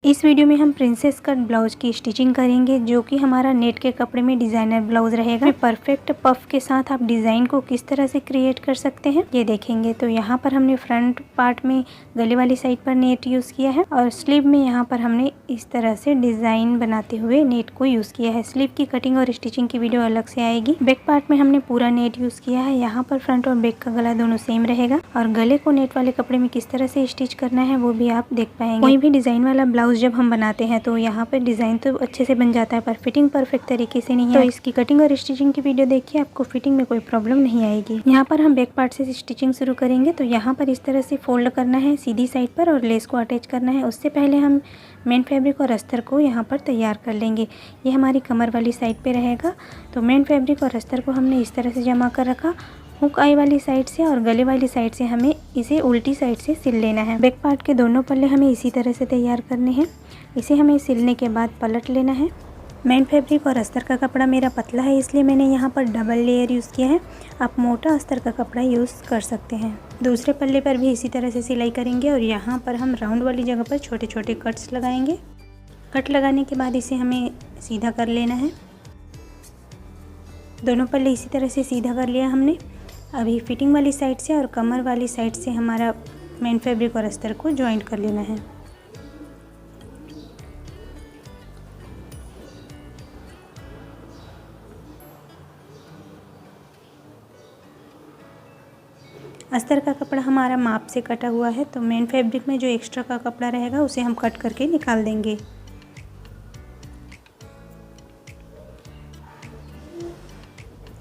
इस वीडियो में हम प्रिंसेस कट ब्लाउज की स्टिचिंग करेंगे जो कि हमारा नेट के कपड़े में डिज़ाइनर ब्लाउज रहेगा। परफेक्ट पफ के साथ आप डिज़ाइन को किस तरह से क्रिएट कर सकते हैं ये देखेंगे। तो यहाँ पर हमने फ्रंट पार्ट में गले वाली साइड पर नेट यूज़ किया है और स्लीव में यहाँ पर हमने इस तरह से डिज़ाइन बनाते हुए नेट को यूज़ किया है। स्लीव की कटिंग और स्टिचिंग की वीडियो अलग से आएगी। बैक पार्ट में हमने पूरा नेट यूज़ किया है। यहाँ पर फ्रंट और बैक का गला दोनों सेम रहेगा और गले को नेट वाले कपड़े में किस तरह से स्टिच करना है वो भी आप देख पाएंगे। कोई भी डिज़ाइन वाला ब्लाउज जब हम बनाते हैं तो यहाँ पर डिज़ाइन तो अच्छे से बन जाता है पर फिटिंग परफेक्ट तरीके से नहीं है। तो इसकी कटिंग और स्टिचिंग की वीडियो देखिए, आपको फिटिंग में कोई प्रॉब्लम नहीं आएगी। यहाँ पर हम बैक पार्ट से स्टिचिंग शुरू करेंगे। तो यहाँ पर इस तरह से फोल्ड करना है सीधी साइड पर और लेस को अटैच करना है। उससे पहले हम मेन फैब्रिक और अस्तर को यहाँ पर तैयार कर लेंगे। ये हमारी कमर वाली साइड पे रहेगा। तो मेन फैब्रिक और अस्तर को हमने इस तरह से जमा कर रखा हुक आई वाली साइड से और गले वाली साइड से हमें इसे उल्टी साइड से सिल लेना है। बैक पार्ट के दोनों पल्ले हमें इसी तरह से तैयार करने हैं। इसे हमें सिलने के बाद पलट लेना है। मेन फैब्रिक और अस्तर का कपड़ा मेरा पतला है इसलिए मैंने यहाँ पर डबल लेयर यूज़ किया है। आप मोटा अस्तर का कपड़ा यूज़ कर सकते हैं। दूसरे पल्ले पर भी इसी तरह से सिलाई करेंगे और यहाँ पर हम राउंड वाली जगह पर छोटे छोटे कट्स लगाएंगे। कट लगाने के बाद इसे हमें सीधा कर लेना है। दोनों पल्ले इसी तरह से सीधा कर लिया हमने। अभी फिटिंग वाली साइड से और कमर वाली साइड से हमारा मेन फैब्रिक और अस्तर को जॉइंट कर लेना है। अस्तर का कपड़ा हमारा माप से कटा हुआ है तो मेन फैब्रिक में जो एक्स्ट्रा का कपड़ा रहेगा उसे हम कट करके निकाल देंगे।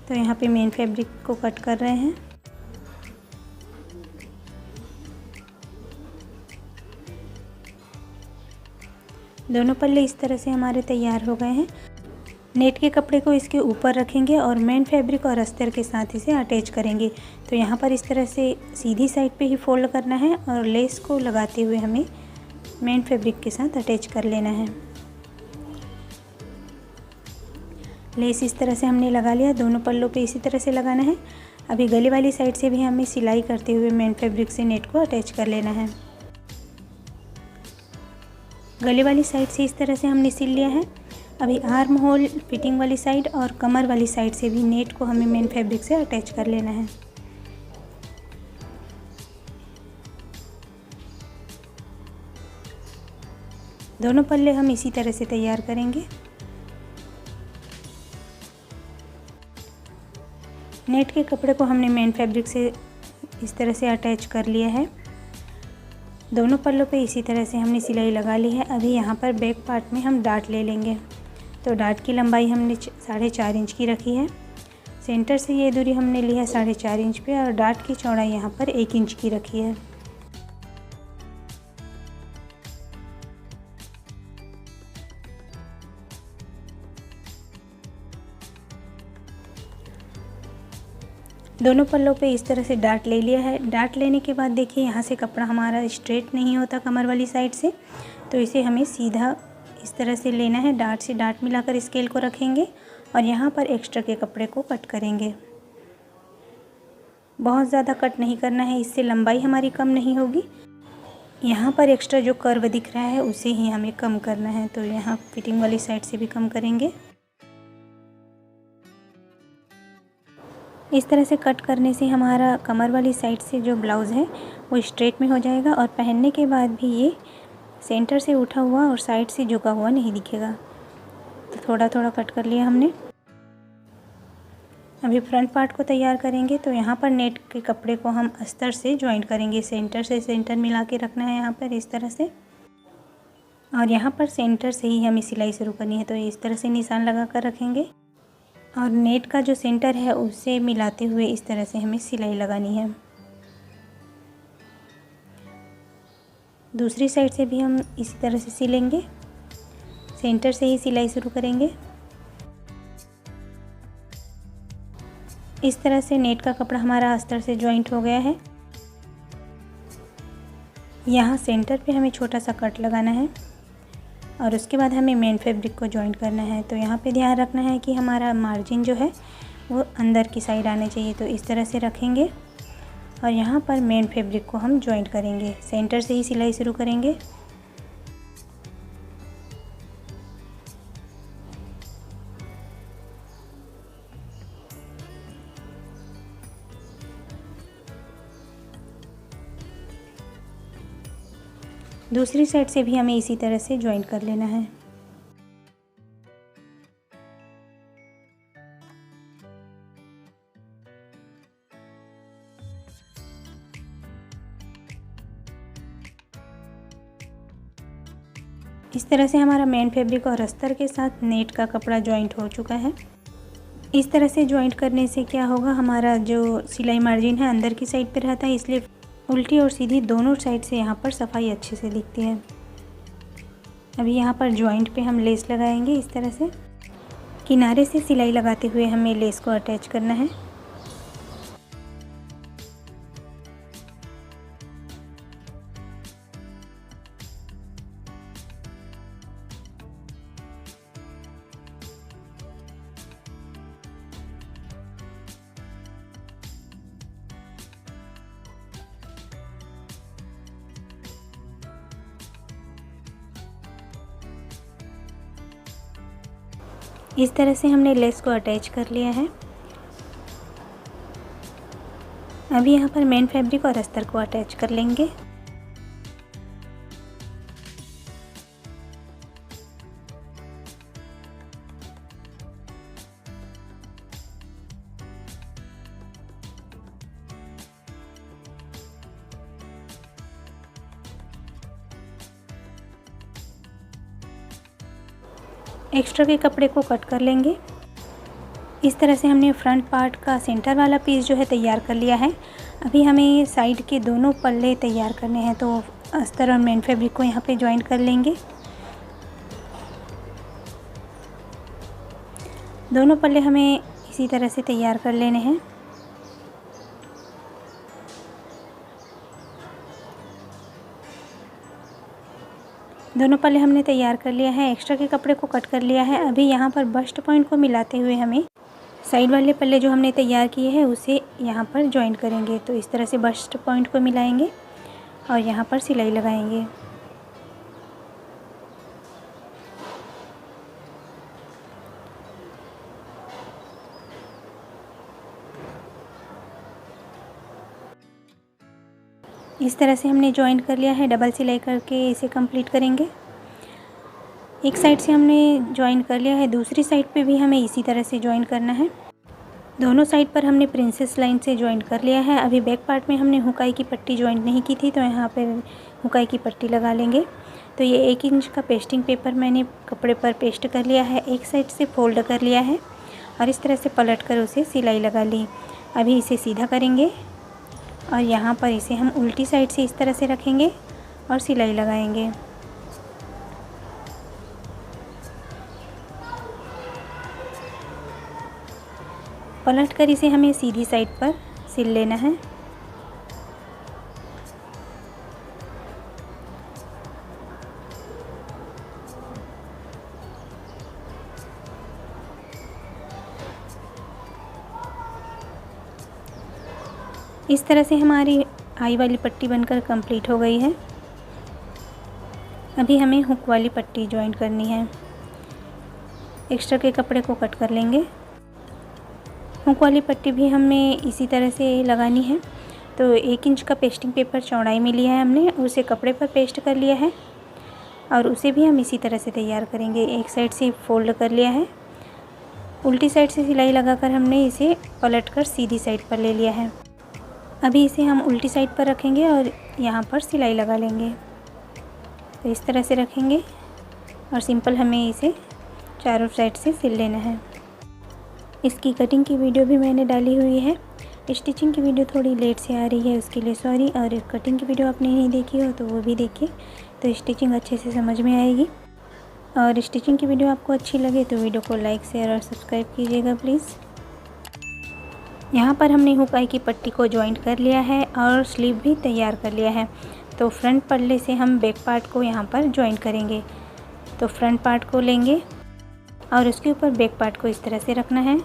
तो यहाँ पे मेन फैब्रिक को कट कर रहे हैं। दोनों पल्ले इस तरह से हमारे तैयार हो गए हैं। नेट के कपड़े को इसके ऊपर रखेंगे और मेन फैब्रिक और अस्तर के साथ इसे अटैच करेंगे। तो यहाँ पर इस तरह से सीधी साइड पे ही फोल्ड करना है और लेस को लगाते हुए हमें मेन फैब्रिक के साथ अटैच कर लेना है। लेस इस तरह से हमने लगा लिया। दोनों पल्लों पे इसी तरह से लगाना है। अभी गले वाली साइड से भी हमें सिलाई करते हुए मेन फैब्रिक से नेट को अटैच कर लेना है। गले वाली साइड से इस तरह से हमने सिल लिया है। अभी आर्म होल, फिटिंग वाली साइड और कमर वाली साइड से भी नेट को हमें मेन फैब्रिक से अटैच कर लेना है। दोनों पल्ले हम इसी तरह से तैयार करेंगे। नेट के कपड़े को हमने मेन फैब्रिक से इस तरह से अटैच कर लिया है। दोनों पल्लों पे इसी तरह से हमने सिलाई लगा ली है। अभी यहाँ पर बैक पार्ट में हम डाट ले लेंगे। तो डाट की लंबाई हमने 4.5 इंच की रखी है। सेंटर से ये दूरी हमने ली है 4.5 इंच पे और डाट की चौड़ाई यहाँ पर 1 इंच की रखी है। दोनों पल्लों पे इस तरह से डाट ले लिया है। डाट लेने के बाद देखिए यहाँ से कपड़ा हमारा स्ट्रेट नहीं होता कमर वाली साइड से, तो इसे हमें सीधा इस तरह से लेना है। डाट से डाट मिलाकर स्केल को रखेंगे और यहाँ पर एक्स्ट्रा के कपड़े को कट करेंगे। बहुत ज़्यादा कट नहीं करना है, इससे लंबाई हमारी कम नहीं होगी। यहाँ पर एक्स्ट्रा जो कर्व दिख रहा है उसे ही हमें कम करना है। तो यहाँ फिटिंग वाली साइड से भी कम करेंगे। इस तरह से कट करने से हमारा कमर वाली साइड से जो ब्लाउज़ है वो स्ट्रेट में हो जाएगा और पहनने के बाद भी ये सेंटर से उठा हुआ और साइड से झुका हुआ नहीं दिखेगा। तो थोड़ा थोड़ा कट कर लिया हमने। अभी फ्रंट पार्ट को तैयार करेंगे। तो यहाँ पर नेट के कपड़े को हम अस्तर से जॉइंट करेंगे। सेंटर से सेंटर मिला के रखना है यहाँ पर इस तरह से, और यहाँ पर सेंटर से ही हमें सिलाई शुरू करनी है। तो इस तरह से निशान लगा कर रखेंगे और नेट का जो सेंटर है उसे मिलाते हुए इस तरह से हमें सिलाई लगानी है। दूसरी साइड से भी हम इसी तरह से सिलेंगे। सेंटर से ही सिलाई शुरू करेंगे। इस तरह से नेट का कपड़ा हमारा अस्तर से जॉइंट हो गया है। यहाँ सेंटर पे हमें छोटा सा कट लगाना है और उसके बाद हमें मेन फैब्रिक को जॉइंट करना है। तो यहाँ पे ध्यान रखना है कि हमारा मार्जिन जो है वो अंदर की साइड आने चाहिए। तो इस तरह से रखेंगे और यहाँ पर मेन फैब्रिक को हम जॉइंट करेंगे। सेंटर से ही सिलाई शुरू करेंगे। दूसरी साइड से भी हमें इसी तरह से ज्वाइन कर लेना है। इस तरह से हमारा मेन फैब्रिक और अस्तर के साथ नेट का कपड़ा ज्वाइंट हो चुका है। इस तरह से ज्वाइंट करने से क्या होगा, हमारा जो सिलाई मार्जिन है अंदर की साइड पे रहता है, इसलिए उल्टी और सीधी दोनों साइड से यहाँ पर सफाई अच्छे से दिखती है। अभी यहाँ पर ज्वाइंट पे हम लेस लगाएंगे। इस तरह से किनारे से सिलाई लगाते हुए हमें लेस को अटैच करना है। इस तरह से हमने लेस को अटैच कर लिया है। अभी यहाँ पर मेन फैब्रिक और अस्तर को अटैच कर लेंगे। एक्स्ट्रा के कपड़े को कट कर लेंगे। इस तरह से हमने फ्रंट पार्ट का सेंटर वाला पीस जो है तैयार कर लिया है। अभी हमें साइड के दोनों पल्ले तैयार करने हैं, तो अस्तर और मेन फैब्रिक को यहाँ पे ज्वाइन कर लेंगे। दोनों पल्ले हमें इसी तरह से तैयार कर लेने हैं। दोनों पल्ले हमने तैयार कर लिया है। एक्स्ट्रा के कपड़े को कट कर लिया है। अभी यहाँ पर बस्ट पॉइंट को मिलाते हुए हमें साइड वाले पल्ले जो हमने तैयार किए हैं उसे यहाँ पर ज्वाइन करेंगे। तो इस तरह से बस्ट पॉइंट को मिलाएंगे और यहाँ पर सिलाई लगाएंगे। इस तरह से हमने ज्वाइन कर लिया है। डबल सिलाई करके इसे कंप्लीट करेंगे। एक साइड से हमने ज्वाइन कर लिया है, दूसरी साइड पे भी हमें इसी तरह से ज्वाइन करना है। दोनों साइड पर हमने प्रिंसेस लाइन से ज्वाइन कर लिया है। अभी बैक पार्ट में हमने हुकाई की पट्टी ज्वाइन नहीं की थी, तो यहाँ पे हुकाई की पट्टी लगा लेंगे। तो ये 1 इंच का पेस्टिंग पेपर मैंने कपड़े पर पेस्ट कर लिया है। एक साइड से फोल्ड कर लिया है और इस तरह से पलट कर उसे सिलाई लगा ली। अभी इसे सीधा करेंगे और यहाँ पर इसे हम उल्टी साइड से इस तरह से रखेंगे और सिलाई लगाएंगे। पलट कर इसे हमें सीधी साइड पर सिल लेना है। इस तरह से हमारी आई वाली पट्टी बनकर कंप्लीट हो गई है। अभी हमें हुक वाली पट्टी ज्वाइन करनी है। एक्स्ट्रा के कपड़े को कट कर लेंगे। हुक वाली पट्टी भी हमें इसी तरह से लगानी है। तो 1 इंच का पेस्टिंग पेपर चौड़ाई में लिया है हमने, उसे कपड़े पर पेस्ट कर लिया है और उसे भी हम इसी तरह से तैयार करेंगे। एक साइड से फोल्ड कर लिया है, उल्टी साइड से सिलाई लगाकर हमने इसे पलटकर सीधी साइड पर ले लिया है। अभी इसे हम उल्टी साइड पर रखेंगे और यहाँ पर सिलाई लगा लेंगे। तो इस तरह से रखेंगे और सिंपल हमें इसे चारों साइड से सिल लेना है। इसकी कटिंग की वीडियो भी मैंने डाली हुई है। स्टिचिंग की वीडियो थोड़ी लेट से आ रही है, उसके लिए सॉरी। और कटिंग की वीडियो आपने नहीं देखी हो तो वो भी देखिए, तो स्टिचिंग अच्छे से समझ में आएगी। और स्टिचिंग की वीडियो आपको अच्छी लगे तो वीडियो को लाइक शेयर और सब्सक्राइब कीजिएगा प्लीज़। यहाँ पर हमने हुकाई की पट्टी को ज्वाइंट कर लिया है और स्लीव भी तैयार कर लिया है। तो फ्रंट पल्ले से हम बैक पार्ट को यहाँ पर ज्वाइंट करेंगे। तो फ्रंट पार्ट को लेंगे और उसके ऊपर बैक पार्ट को इस तरह से रखना है।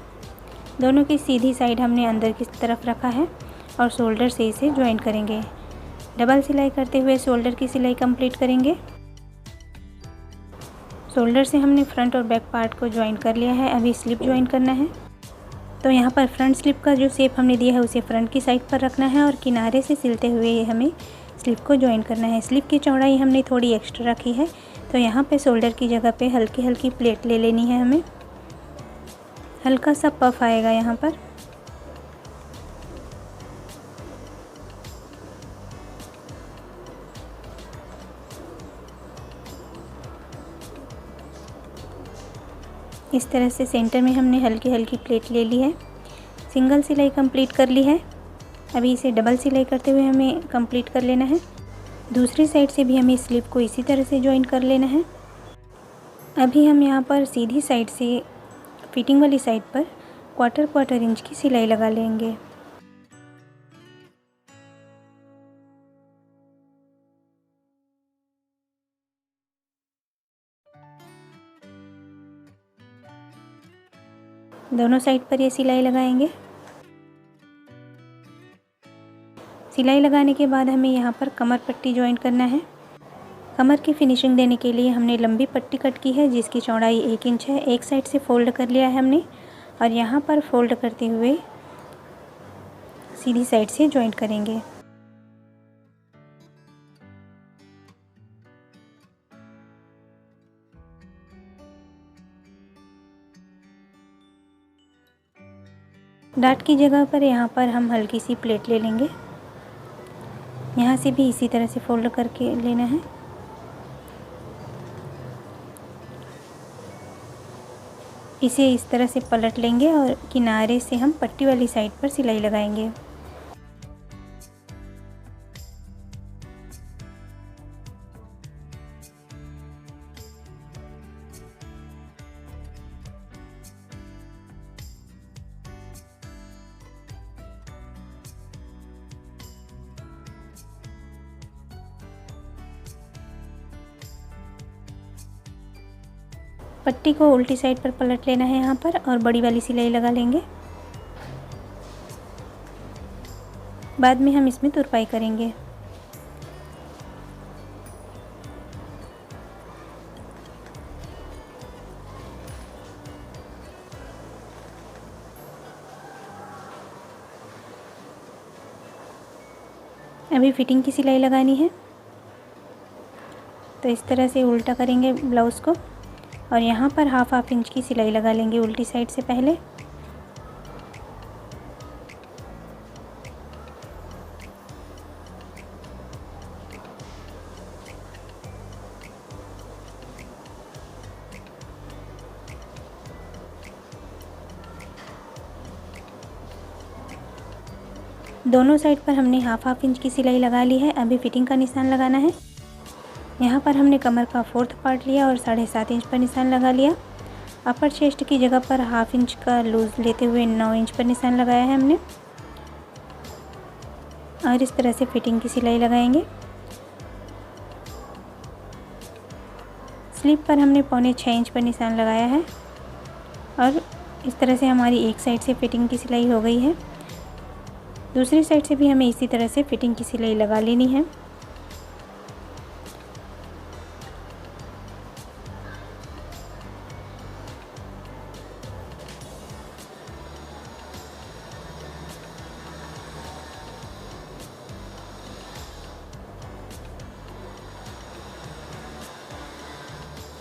दोनों की सीधी साइड हमने अंदर की तरफ रखा है और शोल्डर से इसे ज्वाइन करेंगे। डबल सिलाई करते हुए शोल्डर की सिलाई कंप्लीट करेंगे। शोल्डर से हमने फ्रंट और बैक पार्ट को ज्वाइन कर लिया है। अभी स्लिप ज्वाइन करना है। तो यहाँ पर फ्रंट स्लिप का जो शेप हमने दिया है उसे फ्रंट की साइड पर रखना है और किनारे से सिलते हुए हमें स्लीव को जॉइन करना है। स्लीव की चौड़ाई हमने थोड़ी एक्स्ट्रा रखी है, तो यहाँ पे शोल्डर की जगह पे हल्की हल्की प्लेट ले लेनी है हमें। हल्का सा पफ आएगा यहाँ पर। इस तरह से सेंटर में हमने हल्की हल्की प्लेट ले ली है। सिंगल सिलाई कंप्लीट कर ली है। अभी इसे डबल सिलाई करते हुए हमें कंप्लीट कर लेना है। दूसरी साइड से भी हमें स्लीव को इसी तरह से जॉइन कर लेना है। अभी हम यहाँ पर सीधी साइड से फिटिंग वाली साइड पर क्वार्टर इंच की सिलाई लगा लेंगे। दोनों साइड पर ये सिलाई लगाएंगे। सिलाई लगाने के बाद हमें यहाँ पर कमर पट्टी जॉइन करना है। कमर की फिनिशिंग देने के लिए हमने लंबी पट्टी कट की है, जिसकी चौड़ाई 1 इंच है। एक साइड से फोल्ड कर लिया है हमने, और यहाँ पर फोल्ड करते हुए सीधी साइड से जॉइन करेंगे। डाट की जगह पर यहाँ पर हम हल्की सी प्लेट ले लेंगे। यहाँ से भी इसी तरह से फोल्ड करके लेना है। इसे इस तरह से पलट लेंगे और किनारे से हम पट्टी वाली साइड पर सिलाई लगाएंगे। पट्टी को उल्टी साइड पर पलट लेना है यहाँ पर, और बड़ी वाली सिलाई लगा लेंगे। बाद में हम इसमें तुरपाई करेंगे। अभी फिटिंग की सिलाई लगानी है, तो इस तरह से उल्टा करेंगे ब्लाउज़ को, और यहाँ पर हाफ इंच की सिलाई लगा लेंगे उल्टी साइड से पहले। दोनों साइड पर हमने हाफ इंच की सिलाई लगा ली है। अभी फिटिंग का निशान लगाना है। यहाँ पर हमने कमर का 4th पार्ट लिया और 7.5 इंच पर निशान लगा लिया। अपर चेस्ट की जगह पर हाफ इंच का लूज़ लेते हुए 9 इंच पर निशान लगाया है हमने, और इस तरह से फिटिंग की सिलाई लगाएंगे। स्लीव पर हमने 5.25 इंच पर निशान लगाया है, और इस तरह से हमारी एक साइड से फिटिंग की सिलाई हो गई है। दूसरी साइड से भी हमें इसी तरह से फिटिंग की सिलाई लगा लेनी है।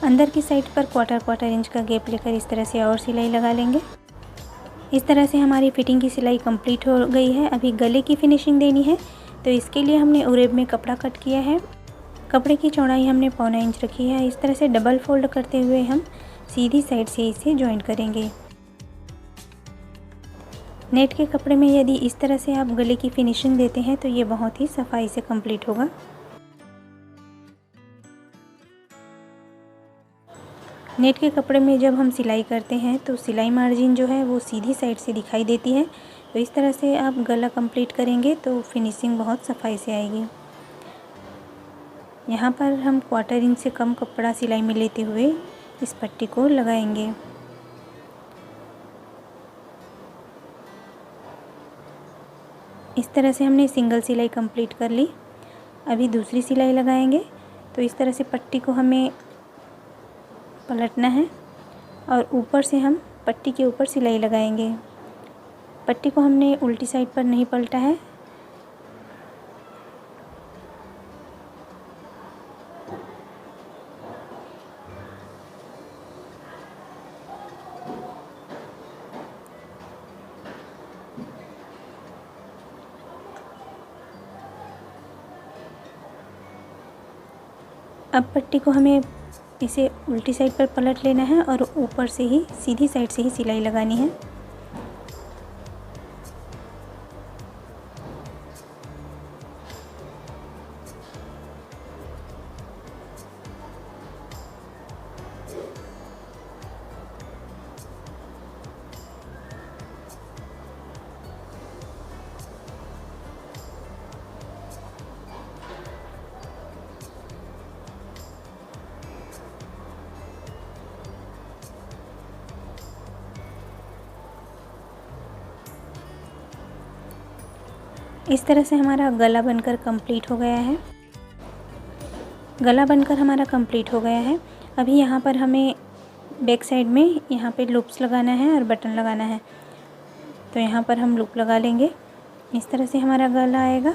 अंदर की साइड पर क्वार्टर इंच का गैप लेकर इस तरह से और सिलाई लगा लेंगे। इस तरह से हमारी फिटिंग की सिलाई कंप्लीट हो गई है। अभी गले की फिनिशिंग देनी है, तो इसके लिए हमने उरेब में कपड़ा कट किया है। कपड़े की चौड़ाई हमने 1.25 इंच रखी है। इस तरह से डबल फोल्ड करते हुए हम सीधी साइड से इसे जॉइन करेंगे। नेट के कपड़े में यदि इस तरह से आप गले की फिनिशिंग देते हैं तो ये बहुत ही सफाई से कंप्लीट होगा। नेट के कपड़े में जब हम सिलाई करते हैं तो सिलाई मार्जिन जो है वो सीधी साइड से दिखाई देती है, तो इस तरह से आप गला कंप्लीट करेंगे तो फिनिशिंग बहुत सफाई से आएगी। यहाँ पर हम 1/4 इंच से कम कपड़ा सिलाई में लेते हुए इस पट्टी को लगाएंगे। इस तरह से हमने सिंगल सिलाई कंप्लीट कर ली। अभी दूसरी सिलाई लगाएंगे, तो इस तरह से पट्टी को हमें पलटना है और ऊपर से हम पट्टी के ऊपर सिलाई लगाएंगे। पट्टी को हमने उल्टी साइड पर नहीं पलटा है। अब पट्टी को हमें इसे उल्टी साइड पर पलट लेना है और ऊपर से ही सीधी साइड से ही सिलाई लगानी है। इस तरह से हमारा गला बनकर कंप्लीट हो गया है। गला बनकर हमारा कंप्लीट हो गया है। अभी यहाँ पर हमें बैक साइड में यहाँ पे लूप्स लगाना है और बटन लगाना है। तो यहाँ पर हम लूप लगा लेंगे। इस तरह से हमारा गला आएगा।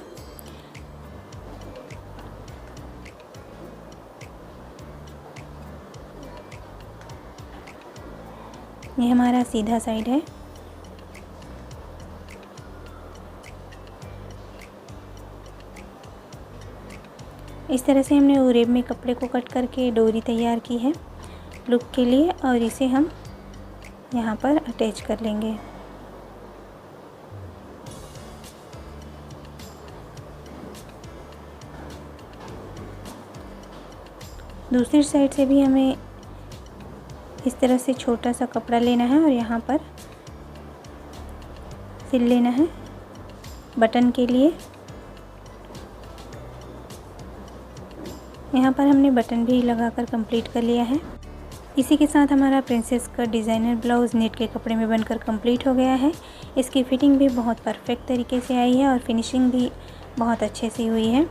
ये हमारा सीधा साइड है। इस तरह से हमने उरेब में कपड़े को कट करके डोरी तैयार की है लुक के लिए, और इसे हम यहाँ पर अटैच कर लेंगे। दूसरी साइड से भी हमें इस तरह से छोटा सा कपड़ा लेना है और यहाँ पर सिल लेना है बटन के लिए। यहाँ पर हमने बटन भी लगाकर कंप्लीट कर लिया है। इसी के साथ हमारा प्रिंसेस का डिज़ाइनर ब्लाउज़ नेट के कपड़े में बनकर कंप्लीट हो गया है। इसकी फ़िटिंग भी बहुत परफेक्ट तरीके से आई है और फिनिशिंग भी बहुत अच्छे से हुई है।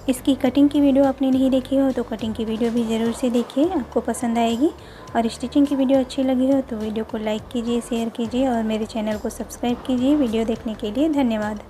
इसकी कटिंग की वीडियो आपने नहीं देखी हो तो कटिंग की वीडियो भी ज़रूर से देखिए, आपको पसंद आएगी। और स्टिचिंग की वीडियो अच्छी लगी हो तो वीडियो को लाइक कीजिए, शेयर कीजिए और मेरे चैनल को सब्सक्राइब कीजिए। वीडियो देखने के लिए धन्यवाद।